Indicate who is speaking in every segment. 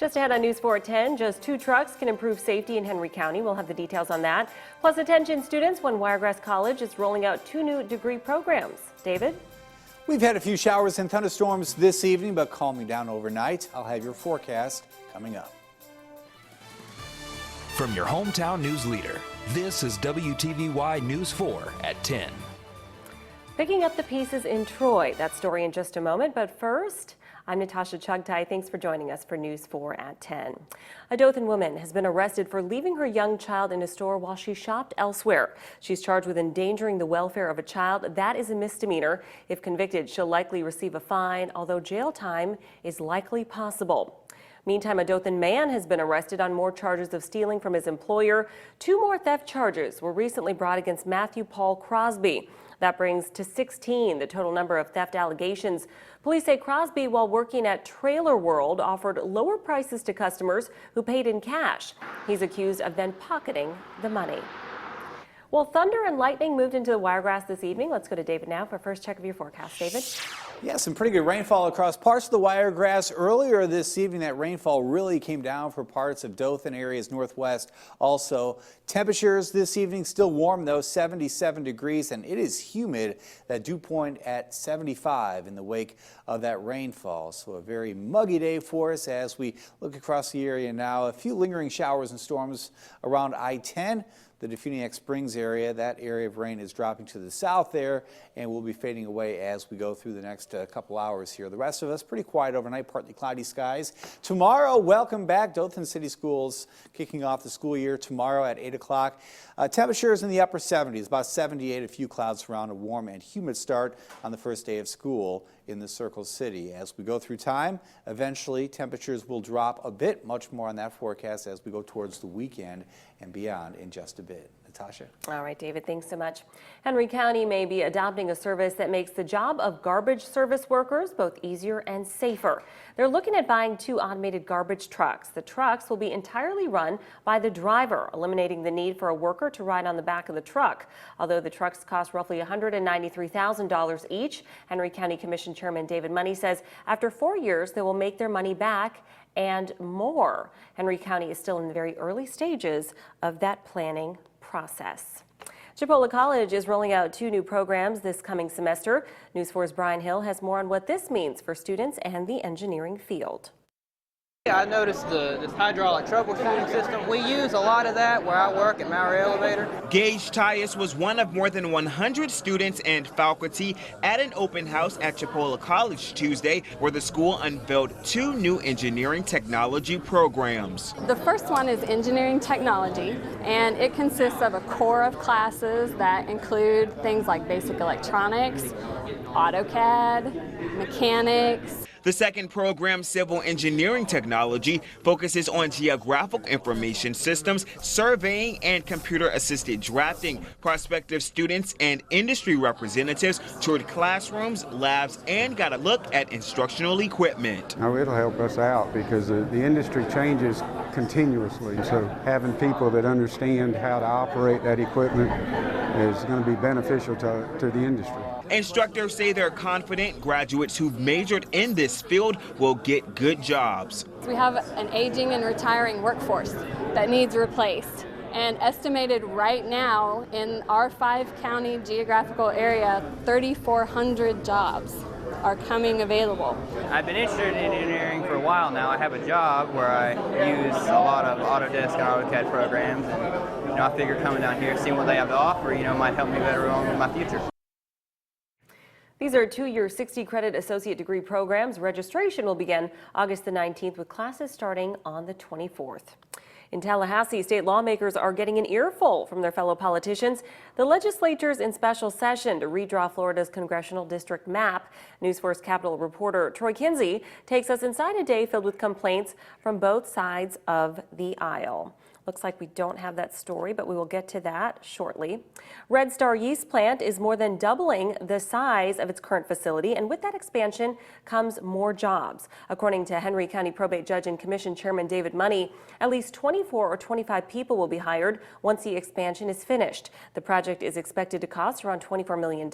Speaker 1: Just ahead on News 4 at 10, just 2 trucks can improve safety in Henry County. We'll have the details on that. Plus, attention students, when Wiregrass College is rolling out 2 new degree programs. David?
Speaker 2: We've had a few showers and thunderstorms this evening, but calming down overnight. I'll have your forecast coming up.
Speaker 3: From your hometown news leader, this is WTVY News 4 at 10.
Speaker 1: Picking up the pieces in Troy. That story in just a moment, but first, I'm Natasha Chughtai. Thanks for joining us for News 4 at 10. A Dothan woman has been arrested for leaving her young child in a store while she shopped elsewhere. She's charged with endangering the welfare of a child. That is a misdemeanor. If convicted, she'll likely receive a fine, although jail time is likely possible. Meantime, a Dothan man has been arrested on more charges of stealing from his employer. 2 more theft charges were recently brought against Matthew Paul Crosby. That brings to 16 the total number of theft allegations. Police say Crosby, while working at Trailer World, offered lower prices to customers who paid in cash. He's accused of then pocketing the money. Well, thunder and lightning moved into the Wiregrass this evening. Let's go to David now for first check of your forecast. David?
Speaker 2: Yeah, some pretty good rainfall across parts of the Wiregrass. Earlier this evening, that rainfall really came down for parts of Dothan areas northwest. Also, temperatures this evening still warm, though, 77 degrees, and it is humid. That dew point at 75 in the wake of that rainfall. So a very muggy day for us as we look across the area now. A few lingering showers and storms around I-10. The Defuniak Springs area, that area of rain is dropping to the south there and will be fading away as we go through the next couple hours here. The rest of us, pretty quiet overnight, partly cloudy skies. Tomorrow, welcome back. Dothan City Schools kicking off the school year tomorrow at 8 o'clock. Temperatures in the upper 70s, about 78, a few clouds around, a warm and humid start on the first day of school in the Circle City. As we go through time, eventually temperatures will drop a bit, much more on that forecast as we go towards the weekend and beyond in just a bit. Natasha.
Speaker 1: All right, David, thanks so much. Henry County may be adopting a service that makes the job of garbage service workers both easier and safer. They're looking at buying 2 automated garbage trucks. The trucks will be entirely run by the driver, eliminating the need for a worker to ride on the back of the truck. Although the trucks cost roughly $193,000 each, Henry County Commission Chairman David Money says after 4 years, they will make their money back and more. Henry County is still in the very early stages of that planning process. Chipola College is rolling out 2 new programs this coming semester. News 4's Brian Hill has more on what this means for students and the engineering field.
Speaker 4: I noticed this hydraulic troubleshooting system. We use a lot of that where I work at Maury Elevator.
Speaker 5: Gage Tyus was one of more than 100 students and faculty at an open house at Chipola College Tuesday, where the school unveiled 2 new engineering technology programs.
Speaker 6: The first one is engineering technology, and it consists of a core of classes that include things like basic electronics, AutoCAD, mechanics.
Speaker 5: The second program, Civil Engineering Technology, focuses on geographical information systems, surveying, and computer-assisted drafting. Prospective students and industry representatives toured classrooms, labs, and got a look at instructional equipment.
Speaker 7: Oh, it'll help us out because the industry changes continuously. So having people that understand how to operate that equipment is going to be beneficial to the industry.
Speaker 5: Instructors say they're confident graduates who've majored in this field will get good jobs.
Speaker 6: We have an aging and retiring workforce that needs replaced. And estimated right now in our 5-county geographical area, 3,400 jobs are coming available.
Speaker 4: I've been interested in engineering for a while now. I have a job where I use a lot of Autodesk and AutoCAD programs. And, I figure coming down here, seeing what they have to offer, might help me better along in my future.
Speaker 1: These are 2-year 60-credit associate degree programs. Registration will begin August the 19th with classes starting on the 24th. In Tallahassee, state lawmakers are getting an earful from their fellow politicians. The legislature's in special session to redraw Florida's congressional district map. News 4's Capitol reporter Troy Kinsey takes us inside a day filled with complaints from both sides of the aisle. Looks like we don't have that story, but we will get to that shortly. Red Star Yeast Plant is more than doubling the size of its current facility, and with that expansion comes more jobs. According to Henry County Probate Judge and Commission Chairman David Money, at least 24 or 25 people will be hired once the expansion is finished. The project is expected to cost around $24 million.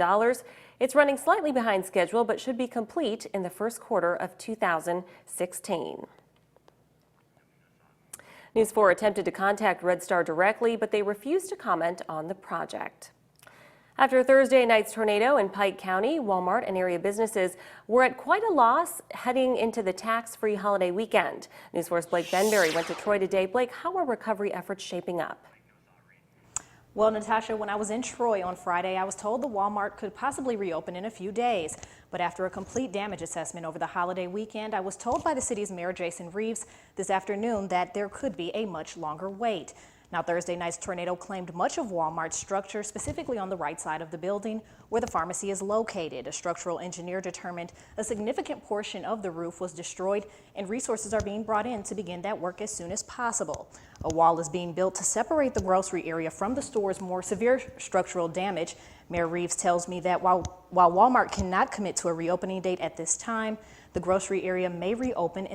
Speaker 1: It's running slightly behind schedule, but should be complete in the first quarter of 2016. News 4 attempted to contact Red Star directly, but they refused to comment on the project. After Thursday night's tornado in Pike County, Walmart and area businesses were at quite a loss heading into the tax-free holiday weekend. News 4's Blake Benberry went to Troy today. Blake, how are recovery efforts shaping up?
Speaker 8: Well, Natasha, when I was in Troy on Friday, I was told the Walmart could possibly reopen in a few days. But after a complete damage assessment over the holiday weekend, I was told by the city's mayor, Jason Reeves, this afternoon that there could be a much longer wait. Now, Thursday night's tornado claimed much of Walmart's structure, specifically on the right side of the building where the pharmacy is located. A structural engineer determined a significant portion of the roof was destroyed, and resources are being brought in to begin that work as soon as possible. A wall is being built to separate the grocery area from the store's more severe structural damage. Mayor Reeves tells me that while Walmart cannot commit to a reopening date at this time, the grocery area may reopen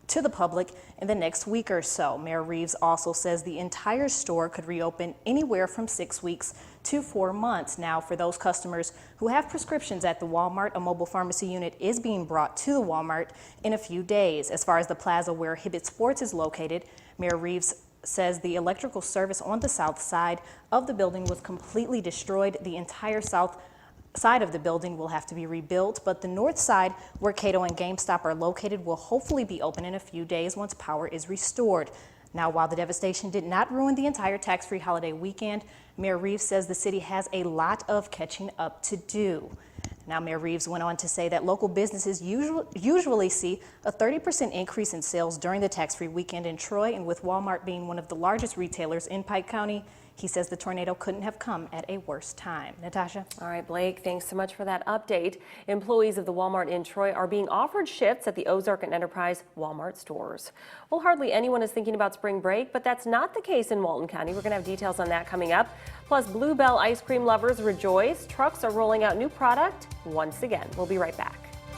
Speaker 8: to the public in the next week or so. Mayor Reeves also says the entire store could reopen anywhere from 6 weeks to 4 months. Now, for those customers who have prescriptions at the Walmart, a mobile pharmacy unit is being brought to the Walmart in a few days. As far as the plaza where Hibbett Sports is located, Mayor Reeves says the electrical service on the south side of the building was completely destroyed. The entire south side of the building will have to be rebuilt, but the north side, where Cato and GameStop are located, will hopefully be open in a few days once power is restored. Now, while the devastation did not ruin the entire tax-free holiday weekend, Mayor Reeves says the city has a lot of catching up to do. Now, Mayor Reeves went on to say that local businesses usually see a 30% increase in sales during the tax-free weekend in Troy, and with Walmart being one of the largest retailers in Pike County, he says the tornado couldn't have come at a worse time. Natasha?
Speaker 1: All right, Blake, thanks so much for that update. Employees of the Walmart in Troy are being offered shifts at the Ozark and Enterprise Walmart stores. Well, hardly anyone is thinking about spring break, but that's not the case in Walton County. We're going to have details on that coming up. Plus, Bluebell ice cream lovers rejoice. Trucks are rolling out new product once again. We'll be right back.